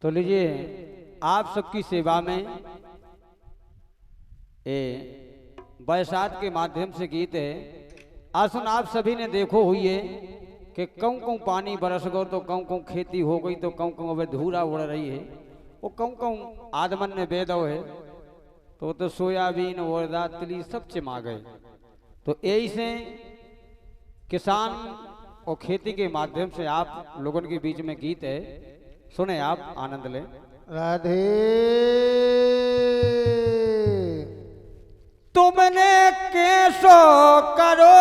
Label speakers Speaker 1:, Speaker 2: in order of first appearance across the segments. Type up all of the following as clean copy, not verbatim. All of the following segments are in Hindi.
Speaker 1: तो लीजिए आप सबकी सेवा में ए बैसात के माध्यम से गीत है। आसन आप सभी ने देखो हुई है कि कौं कौं पानी बरस गो तो कौं कौं खेती हो गई तो कौं कौं अब धूरा उड़ रही है। वो कौं कौं आदमन ने बेदो है तो सोयाबीन उड़दा तिली सब चिमा गए। तो यही से किसान और खेती के माध्यम से आप लोगों के बीच में गीत है, सुने आप आनंद लें।
Speaker 2: राधे
Speaker 1: तुमने कैसो करो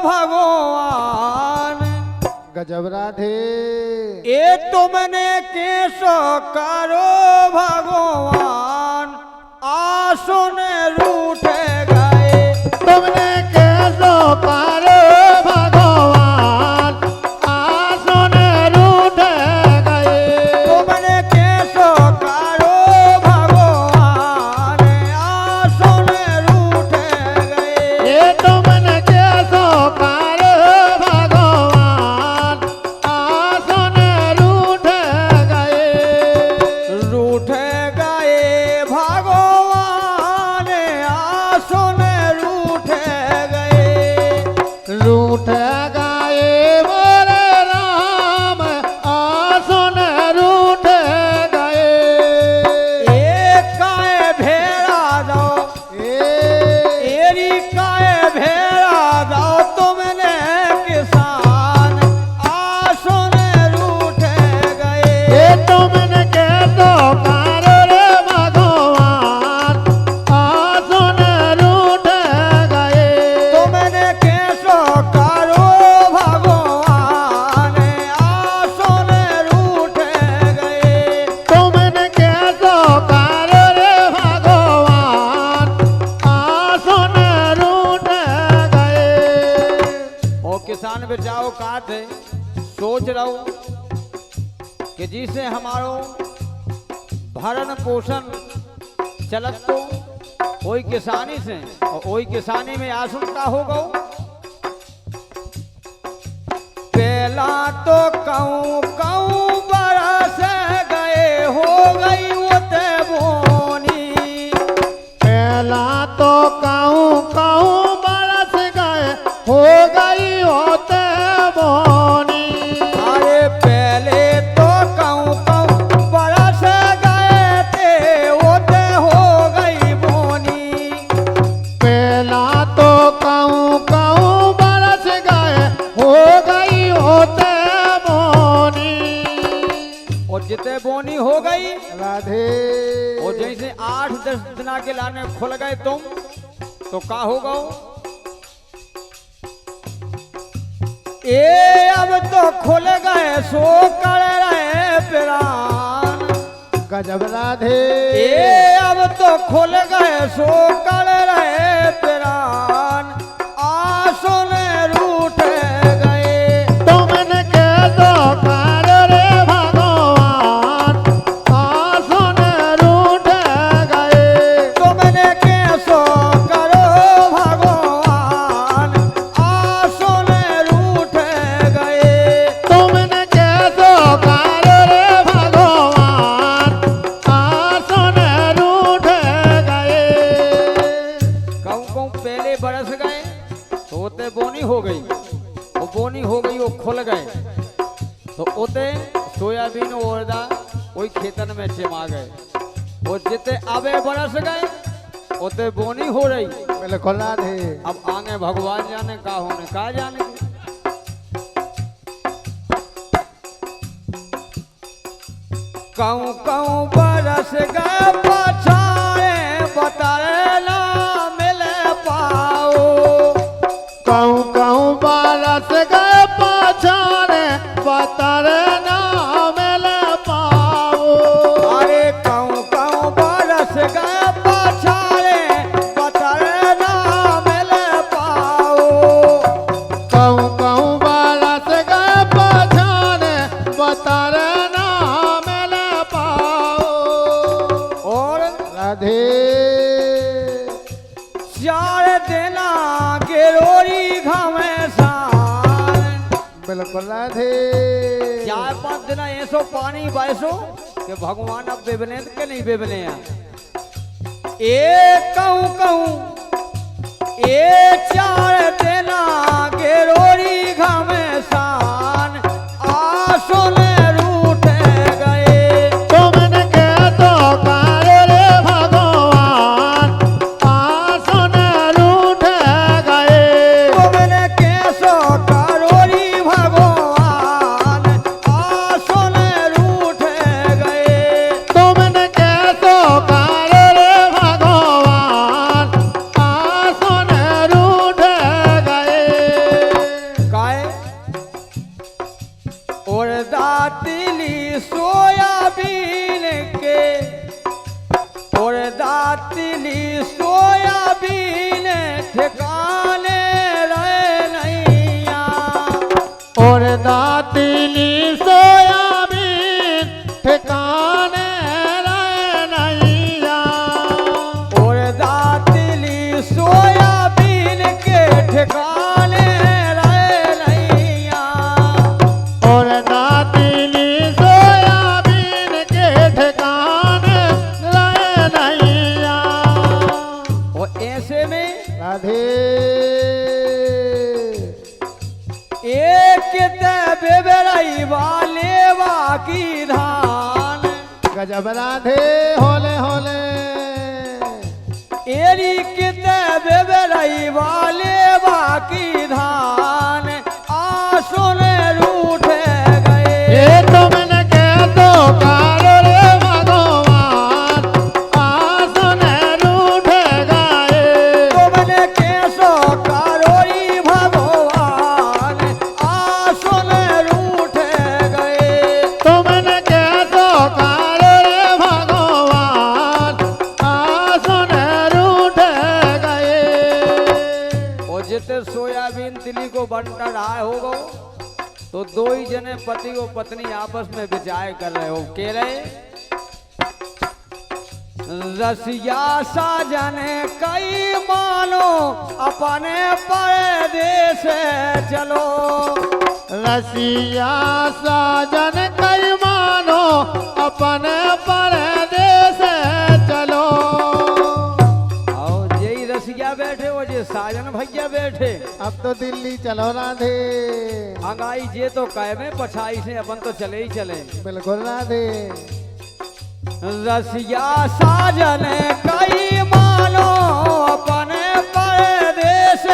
Speaker 1: भगवान,
Speaker 2: गजब राधे
Speaker 1: ये तुमने कैसो करो भगवान, आसुन रूठे गए।
Speaker 2: तुमने कैसो करो भगवान, आसुन रूठे गए।
Speaker 1: तुमने कैसो करो भगवान, आसुन रूठे गए।
Speaker 2: ये तुमने कैसो करो भगवान, आसुन रूठे गए।
Speaker 1: रूठे गए भगवान, आसुन रूठे गए।
Speaker 2: रूठ गए मोरे राम, आसुन रूठ गए।
Speaker 1: एक काय भेड़ा दो, एरी काय भेड़ा दो, तुमने किसान आसुन रूठे गए।
Speaker 2: ये तुमने कैसो करो रे भगवान, आसुन रूठ गए।
Speaker 1: तुमने कैसो करो भगवान, आसुन रूठे गए।
Speaker 2: तुमने कैसो करो रे भगवान, आसुन रूठ गए।
Speaker 1: और किसान बचाओ काट है, सोच रहा हूं कि जिसे हमारो भरण पोषण चलत तो वही किसानी से और वही किसानी में आशंका हो गऊ। पहला तो कहूँ कहूँ बरस गए, हो गई उते बोनी।
Speaker 2: पहला तो कहूँ बरस गए, हो गई होते बोनी।
Speaker 1: अरे पहले तो कहूँ कहूँ बरस गए थे, उते हो गई बोनी।
Speaker 2: पहला तो कहूँ बरस गए, हो गई होते बोनी।
Speaker 1: और जिते बोनी हो गई
Speaker 2: राधे
Speaker 1: और जैसे 8-10 दिना के लाने खुल गए तुम तो का हो गओ। ए अब तो खुल गए सो कर रहे प्राण।
Speaker 2: गजब राधे
Speaker 1: ए अब तो खुल गए सो कर रहे प्राण, आसुन रूठे गए।
Speaker 2: तुमने कैसो करो रे भगवान, आसुन रूठ गए।
Speaker 1: तुमने कैसो करो भगवान, आसुन रूठे गए।
Speaker 2: तुमने कैसो करो रे भगवान, आसुन रूठ गए।
Speaker 1: कहूँ कहूँ पहले बरस गए तो ओते बोनी हो गई, वो बोनी हो गई वो खुल गए तो ओते सोयाबीन उड़दा वही खेतन में चिमा गए। और जिते अबे बरस गए ओते बोनी हो रही।
Speaker 2: बिल्कुल राधे
Speaker 1: अब आगे भगवान जाने का होने का जाने। कहूँ कहूँ बरस गए पछाए, बताए ना मिल पाओ।
Speaker 2: कहूँ बरस गए पछाने, पतर ना मिल पाओ।
Speaker 1: अरे कहूँ कहूँ बरस गए पछाए, बताए ना मिल पाओ।
Speaker 2: कहूँ बरस गए पछाने, पतर ना मिल पाओ।
Speaker 1: और
Speaker 2: राधे
Speaker 1: 4 दिना गिरोरी घमेसान।
Speaker 2: बिल्कुल राधे
Speaker 1: 4-5 दिन ऐसो पानी बैसो कि भगवान अब बेबने के नहीं बेबने ए कहूँ ए चार देना गेरोरी घमसान आसो ने रूठ गए।
Speaker 2: तुमने के तो कर रे भगवान आसो ने रूठ गए।
Speaker 1: तुमने कैसो करोरी भगवान आसो ने रूठ गए।
Speaker 2: तुमने के तो कर रे भगवान आसो ने रूठ गए।
Speaker 1: काय और दातिली सोयाबीन के और दातिली सोयाबीन ठिकाने रहे नैया।
Speaker 2: और दातिली सोयाबीन ठिकाने रहे नैया।
Speaker 1: और दातिली सोयाबीन के ठिकाने रहे नैया।
Speaker 2: और दातिली सोयाबीन के ठिकाने रहे नैया।
Speaker 1: और ऐसे में
Speaker 2: राधे
Speaker 1: एक बेबरई वाले बाकी धान
Speaker 2: गजब राधे होले होले।
Speaker 1: एरी किते बेबरई वाले बाकी धान आसो ने रूठ गए।
Speaker 2: ये तुमने के तो कर रे भगवान आसो ने रूठ गए।
Speaker 1: तुमने कैसो करोरी भगवान आसो ने रूठ गए।
Speaker 2: तुमने के तो कर रे भगवान आसो ने रूठ गए।
Speaker 1: और जिते सोयाबीन तिली को बंटा रहा होगा तो दो ही जने पति और पत्नी आपस में विचार कर रहे हो के रहे रसिया साजन कई मानो अपने परदेश चलो।
Speaker 2: रसिया साजन कई मानो अपने परदेश चलो।
Speaker 1: और यही रसिया बैठे हो जे साजन भैया बैठे
Speaker 2: अब तो दिल्ली चलो राधे।
Speaker 1: अंगाई जे तो कह में पछाई से अपन तो चले ही चले।
Speaker 2: बिल्कुल राधे।
Speaker 1: रसिया साजन कई मानो अपने परदेश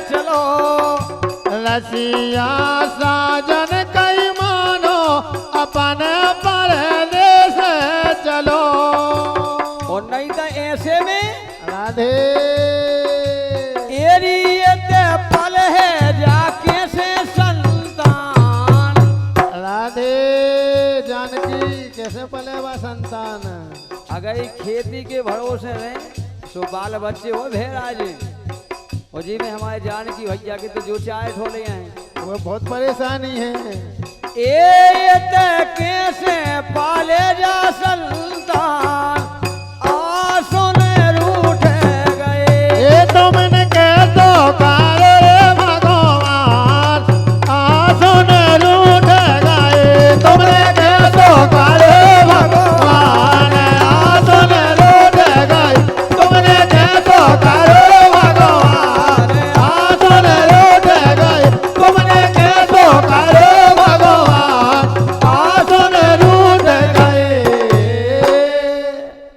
Speaker 1: चलो।
Speaker 2: रसिया साजन कई मानो अपने परदेश चलो।
Speaker 1: और नहीं तो ऐसे में
Speaker 2: राधे
Speaker 1: एरियत पल है जाके से संतान।
Speaker 2: राधे जानकी कैसे पलेवा संतान।
Speaker 1: अगर ये खेती के भरोसे रहे तो बाल बच्चे हो भेराजे और जी में हमारे जानकी भैया के तो जो चाहे ठोले हैं
Speaker 2: वो बहुत परेशानी है।
Speaker 1: ए कैसे पाले जा